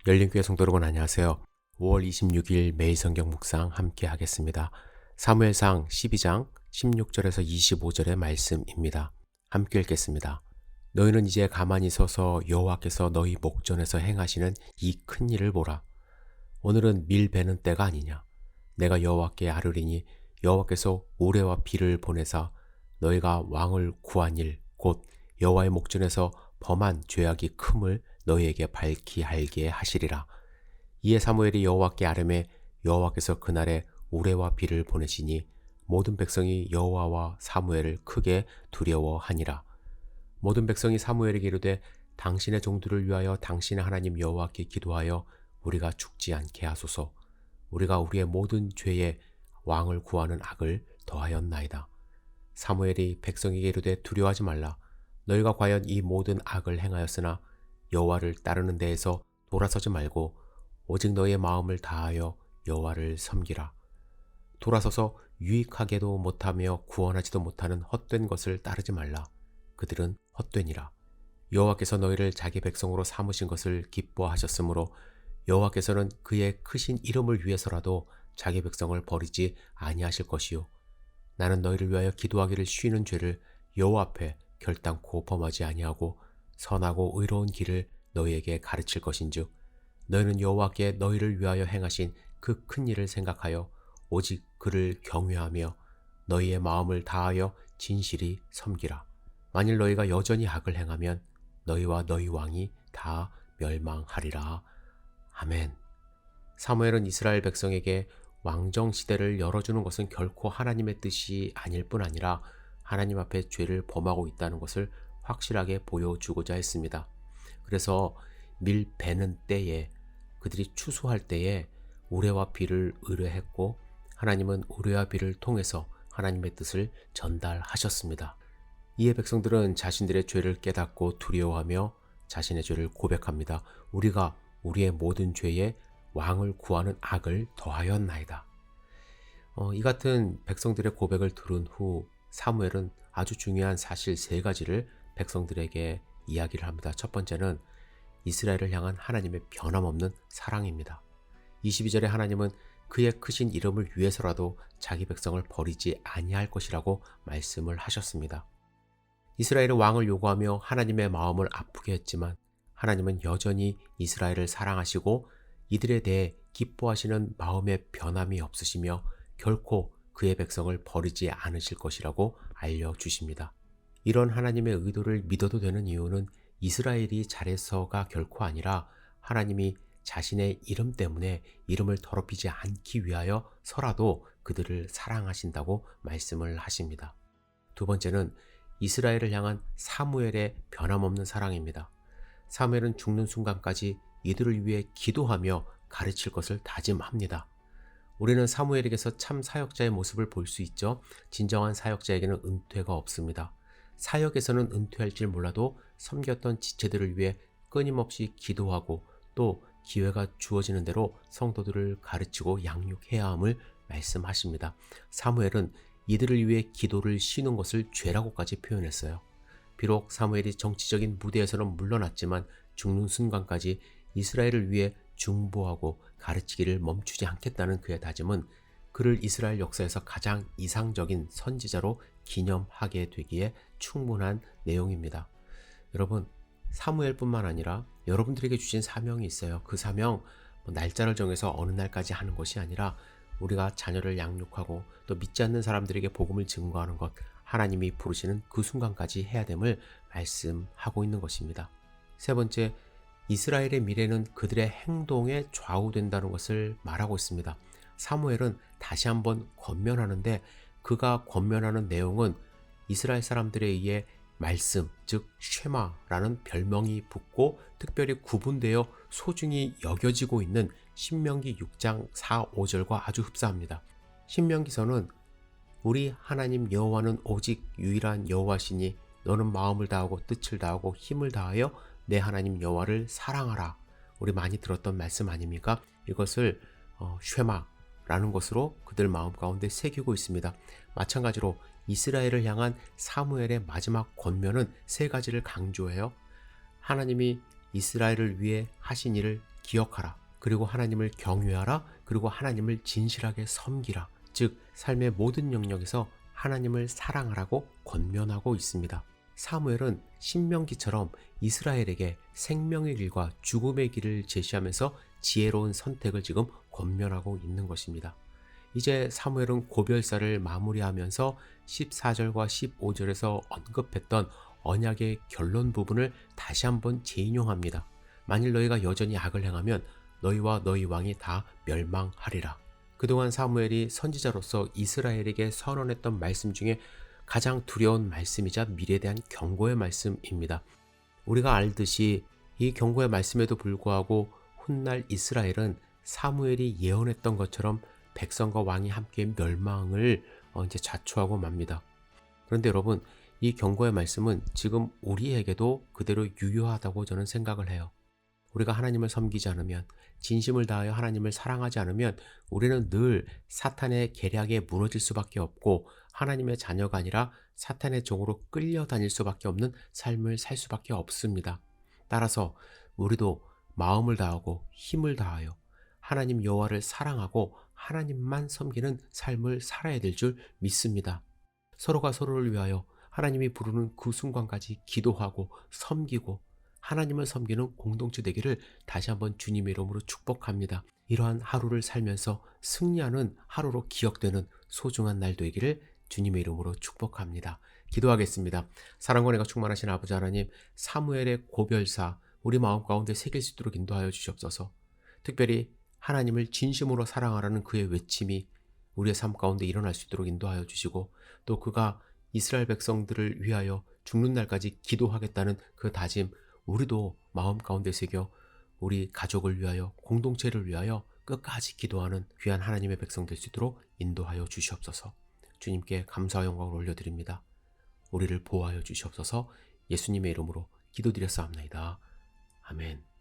열린교회 성도 여러분 안녕하세요. 5월 26일 매일 성경 묵상 함께 하겠습니다. 사무엘상 12장 16절에서 25절의 말씀입니다. 함께 읽겠습니다. 너희는 이제 가만히 서서 여호와께서 너희 목전에서 행하시는 이 큰 일을 보라. 오늘은 밀 베는 때가 아니냐. 내가 여호와께 아뢰리니 여호와께서 우레와 비를 보내사 너희가 왕을 구한 일 곧 여호와의 목전에서 범한 죄악이 큼을 너희에게 밝히 알게 하시리라. 이에 사무엘이 여호와께 아뢰매 여호와께서 그날에 우레와 비를 보내시니 모든 백성이 여호와와 사무엘을 크게 두려워하니라. 모든 백성이 사무엘에게 이르되 당신의 종들을 위하여 당신의 하나님 여호와께 기도하여 우리가 죽지 않게 하소서. 우리가 우리의 모든 죄에 왕을 구하는 악을 더하였나이다. 사무엘이 백성에게 이르되 두려워하지 말라. 너희가 과연 이 모든 악을 행하였으나 여호와를 따르는 데에서 돌아서지 말고 오직 너희의 마음을 다하여 여호와를 섬기라. 돌아서서 유익하게도 못하며 구원하지도 못하는 헛된 것을 따르지 말라. 그들은 헛되니라. 여호와께서 너희를 자기 백성으로 삼으신 것을 기뻐하셨으므로 여호와께서는 그의 크신 이름을 위해서라도 자기 백성을 버리지 아니하실 것이요. 나는 너희를 위하여 기도하기를 쉬는 죄를 여호와 앞에 결단코 범하지 아니하고 선하고 의로운 길을 너희에게 가르칠 것인즉 너희는 여호와께 너희를 위하여 행하신 그 큰 일을 생각하여 오직 그를 경외하며 너희의 마음을 다하여 진실이 섬기라. 만일 너희가 여전히 악을 행하면 너희와 너희 왕이 다 멸망하리라. 아멘. 사무엘은 이스라엘 백성에게 왕정 시대를 열어주는 것은 결코 하나님의 뜻이 아닐 뿐 아니라 하나님 앞에 죄를 범하고 있다는 것을 확실하게 보여주고자 했습니다. 그래서 밀 베는 때에 그들이 추수할 때에 우레와 비를 의뢰했고 하나님은 우레와 비를 통해서 하나님의 뜻을 전달하셨습니다. 이에 백성들은 자신들의 죄를 깨닫고 두려워하며 자신의 죄를 고백합니다. 우리가 우리의 모든 죄에 왕을 구하는 악을 더하였나이다. 이 같은 백성들의 고백을 들은 후 사무엘은 아주 중요한 사실 3가지를 백성들에게 이야기를 합니다. 첫 번째는 이스라엘을 향한 하나님의 변함없는 사랑입니다. 22절에 하나님은 그의 크신 이름을 위해서라도 자기 백성을 버리지 아니할 것이라고 말씀을 하셨습니다. 이스라엘은 왕을 요구하며 하나님의 마음을 아프게 했지만 하나님은 여전히 이스라엘을 사랑하시고 이들에 대해 기뻐하시는 마음의 변함이 없으시며 결코 그의 백성을 버리지 않으실 것이라고 알려주십니다. 이런 하나님의 의도를 믿어도 되는 이유는 이스라엘이 잘해서가 결코 아니라 하나님이 자신의 이름 때문에 이름을 더럽히지 않기 위하여서라도 그들을 사랑하신다고 말씀을 하십니다. 두 번째는 이스라엘을 향한 사무엘의 변함없는 사랑입니다. 사무엘은 죽는 순간까지 이들을 위해 기도하며 가르칠 것을 다짐합니다. 우리는 사무엘에게서 참 사역자의 모습을 볼 수 있죠. 진정한 사역자에게는 은퇴가 없습니다. 사역에서는 은퇴할 줄 몰라도 섬겼던 지체들을 위해 끊임없이 기도하고 또 기회가 주어지는 대로 성도들을 가르치고 양육해야 함을 말씀하십니다. 사무엘은 이들을 위해 기도를 쉬는 것을 죄라고까지 표현했어요. 비록 사무엘이 정치적인 무대에서는 물러났지만 죽는 순간까지 이스라엘을 위해 중보하고 가르치기를 멈추지 않겠다는 그의 다짐은 그를 이스라엘 역사에서 가장 이상적인 선지자로 기념하게 되기에 충분한 내용입니다. 여러분, 사무엘뿐만 아니라 여러분들에게 주신 사명이 있어요. 그 사명, 날짜를 정해서 어느 날까지 하는 것이 아니라 우리가 자녀를 양육하고 또 믿지 않는 사람들에게 복음을 증거하는 것, 하나님이 부르시는 그 순간까지 해야 됨을 말씀하고 있는 것입니다. 세 번째, 이스라엘의 미래는 그들의 행동에 좌우된다는 것을 말하고 있습니다. 사무엘은 다시 한번 권면하는데 그가 권면하는 내용은 이스라엘 사람들에 의해 말씀, 즉 쉐마라는 별명이 붙고 특별히 구분되어 소중히 여겨지고 있는 신명기 6장 4, 5절과 아주 흡사합니다. 신명기서는 우리 하나님 여호와는 오직 유일한 여호와시니 너는 마음을 다하고 뜻을 다하고 힘을 다하여 내 하나님 여호와를 사랑하라. 우리 많이 들었던 말씀 아닙니까? 이것을 쉐마라는 것으로 그들 마음 가운데 새기고 있습니다. 마찬가지로 이스라엘을 향한 사무엘의 마지막 권면은 3가지를 강조해요. 하나님이 이스라엘을 위해 하신 일을 기억하라. 그리고 하나님을 경외하라. 그리고 하나님을 진실하게 섬기라. 즉 삶의 모든 영역에서 하나님을 사랑하라고 권면하고 있습니다. 사무엘은 신명기처럼 이스라엘에게 생명의 길과 죽음의 길을 제시하면서 지혜로운 선택을 지금 권면하고 있는 것입니다. 이제 사무엘은 고별사를 마무리하면서 14절과 15절에서 언급했던 언약의 결론 부분을 다시 한번 재인용합니다. 만일 너희가 여전히 악을 행하면 너희와 너희 왕이 다 멸망하리라. 그동안 사무엘이 선지자로서 이스라엘에게 선언했던 말씀 중에 가장 두려운 말씀이자 미래에 대한 경고의 말씀입니다. 우리가 알듯이 이 경고의 말씀에도 불구하고 훗날 이스라엘은 사무엘이 예언했던 것처럼 백성과 왕이 함께 멸망을 이제 자초하고 맙니다. 그런데 여러분, 이 경고의 말씀은 지금 우리에게도 그대로 유효하다고 저는 생각을 해요. 우리가 하나님을 섬기지 않으면, 진심을 다하여 하나님을 사랑하지 않으면 우리는 늘 사탄의 계략에 무너질 수밖에 없고 하나님의 자녀가 아니라 사탄의 종으로 끌려다닐 수밖에 없는 삶을 살 수밖에 없습니다. 따라서 우리도 마음을 다하고 힘을 다하여 하나님 여호와를 사랑하고 하나님만 섬기는 삶을 살아야 될 줄 믿습니다. 서로가 서로를 위하여 하나님이 부르는 그 순간까지 기도하고 섬기고 하나님을 섬기는 공동체 되기를 다시 한번 주님의 이름으로 축복합니다. 이러한 하루를 살면서 승리하는 하루로 기억되는 소중한 날 되기를 주님의 이름으로 축복합니다. 기도하겠습니다. 사랑과 은혜가 충만하신 아버지 하나님, 사무엘의 고별사 우리 마음 가운데 새길 수 있도록 인도하여 주시옵소서. 특별히 하나님을 진심으로 사랑하라는 그의 외침이 우리의 삶 가운데 일어날 수 있도록 인도하여 주시고, 또 그가 이스라엘 백성들을 위하여 죽는 날까지 기도하겠다는 그 다짐 우리도 마음 가운데 새겨 우리 가족을 위하여, 공동체를 위하여 끝까지 기도하는 귀한 하나님의 백성 될 수 있도록 인도하여 주시옵소서. 주님께 감사와 영광을 올려드립니다. 우리를 보호하여 주시옵소서. 예수님의 이름으로 기도드렸사옵나이다. 아멘.